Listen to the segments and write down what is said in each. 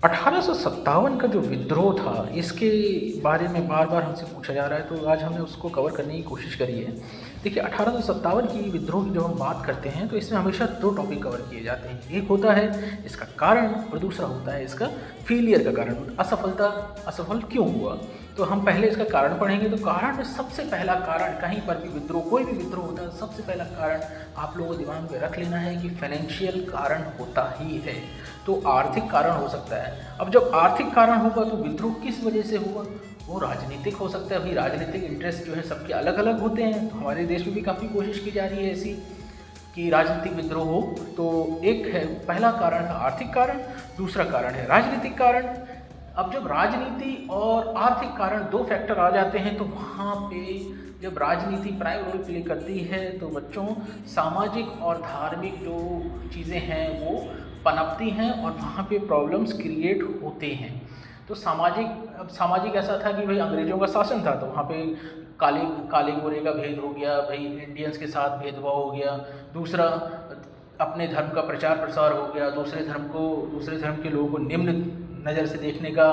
1857 का जो विद्रोह था, इसके बारे में बार-बार हमसे पूछा जा रहा है, तो आज हमने उसको कवर करने की कोशिश करी है। देखिए, 1857 की विद्रोह की जब हम बात करते हैं, तो इसमें हमेशा 2 टॉपिक कवर किए जाते हैं। एक होता है इसका कारण और दूसरा होता है इसका फेलियर का कारण, असफल क्यों हुआ? तो हम पहले इसका कारण पढ़ेंगे। तो कारण में सबसे पहला कारण, कहीं पर भी विद्रोह, कोई भी विद्रोह होता है, सबसे पहला कारण आप लोगों को दिमाग में रख लेना है कि फाइनेंशियल कारण होता ही है। तो आर्थिक कारण हो सकता है। अब जब आर्थिक कारण होगा तो विद्रोह किस वजह से हुआ? वो राजनीतिक हो सकता है। अभी राजनीतिक इंटरेस्ट जो है सबके अलग अलग होते हैं, तो हमारे देश में भी काफ़ी कोशिश की जा रही है ऐसी कि राजनीतिक विद्रोह हो। तो एक है, पहला कारण था आर्थिक कारण, दूसरा कारण है राजनीतिक कारण। अब जब राजनीति और आर्थिक कारण 2 फैक्टर आ जाते हैं, तो वहाँ पे जब राजनीति प्राइम रोल प्ले करती है, तो बच्चों सामाजिक और धार्मिक जो चीज़ें हैं वो पनपती हैं और वहाँ पे प्रॉब्लम्स क्रिएट होते हैं। तो सामाजिक ऐसा था कि भाई अंग्रेज़ों का शासन था, तो वहाँ पे काले काले गोरे का भेद हो गया, भाई इंडियंस के साथ भेदभाव हो गया। दूसरा, अपने धर्म का प्रचार प्रसार हो गया, दूसरे धर्म के लोगों को निम्न नज़र से देखने का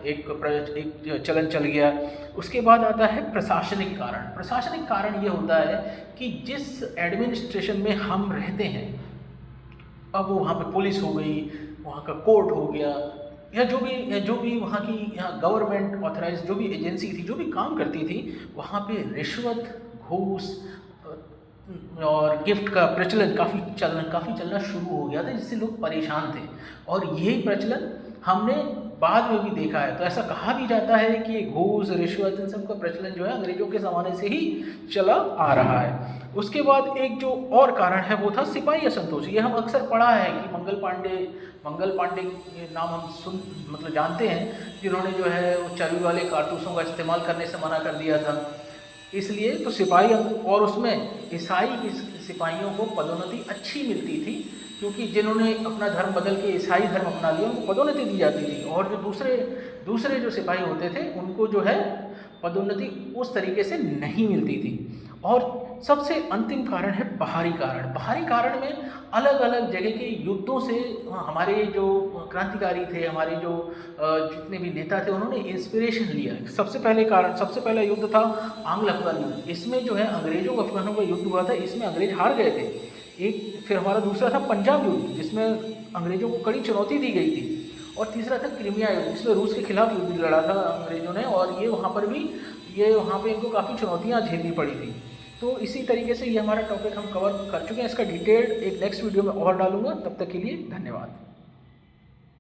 एक चलन चल गया। उसके बाद आता है प्रशासनिक कारण। प्रशासनिक कारण ये होता है कि जिस एडमिनिस्ट्रेशन में हम रहते हैं, अब वो वहाँ पे पुलिस हो गई, वहाँ का कोर्ट हो गया, या जो भी वहाँ की यहाँ गवर्नमेंट ऑथराइज जो भी एजेंसी थी, जो भी काम करती थी, वहाँ पे रिश्वत, घूस और गिफ्ट का प्रचलन काफ़ी चलना शुरू हो गया था, जिससे लोग परेशान थे। और यही प्रचलन हमने बाद में भी देखा है। तो ऐसा कहा भी जाता है कि घूस, रिश्वत, इन सब का प्रचलन जो है अंग्रेज़ों के ज़माने से ही चला आ रहा है। उसके बाद एक जो और कारण है वो था सिपाही असंतोष। ये हम अक्सर पढ़ा है कि मंगल पांडे ये नाम हम जानते हैं, जिन्होंने जो है वो चर्बी वाले कारतूसों का इस्तेमाल करने से मना कर दिया था। इसलिए तो सिपाही, और उसमें ईसाई सिपाहियों को पदोन्नति अच्छी मिलती थी, क्योंकि जिन्होंने अपना धर्म बदल के ईसाई धर्म अपना लिया उनको पदोन्नति दी जाती थी, और जो दूसरे जो सिपाही होते थे उनको जो है पदोन्नति उस तरीके से नहीं मिलती थी। और सबसे अंतिम कारण है बाहरी कारण। बाहरी कारण में अलग अलग जगह के युद्धों से हमारे जो क्रांतिकारी थे, हमारे जो जितने भी नेता थे, उन्होंने इंस्पिरेशन लिया। सबसे पहला युद्ध था आंग्ल अफगान युद्ध। इसमें जो है अंग्रेजों को अफगानों का युद्ध हुआ था, इसमें अंग्रेज हार गए थे। फिर हमारा दूसरा था पंजाब युद्ध, जिसमें अंग्रेजों को कड़ी चुनौती दी गई थी। और तीसरा था क्रीमिया युद्ध, जिसमें रूस के खिलाफ युद्ध लड़ा था अंग्रेजों ने, और ये वहाँ पे इनको काफ़ी चुनौतियाँ झेलनी पड़ी थी। तो इसी तरीके से ये हमारा टॉपिक हम कवर कर चुके हैं। इसका डिटेल एक नेक्स्ट वीडियो में और डालूंगा। तब तक के लिए धन्यवाद।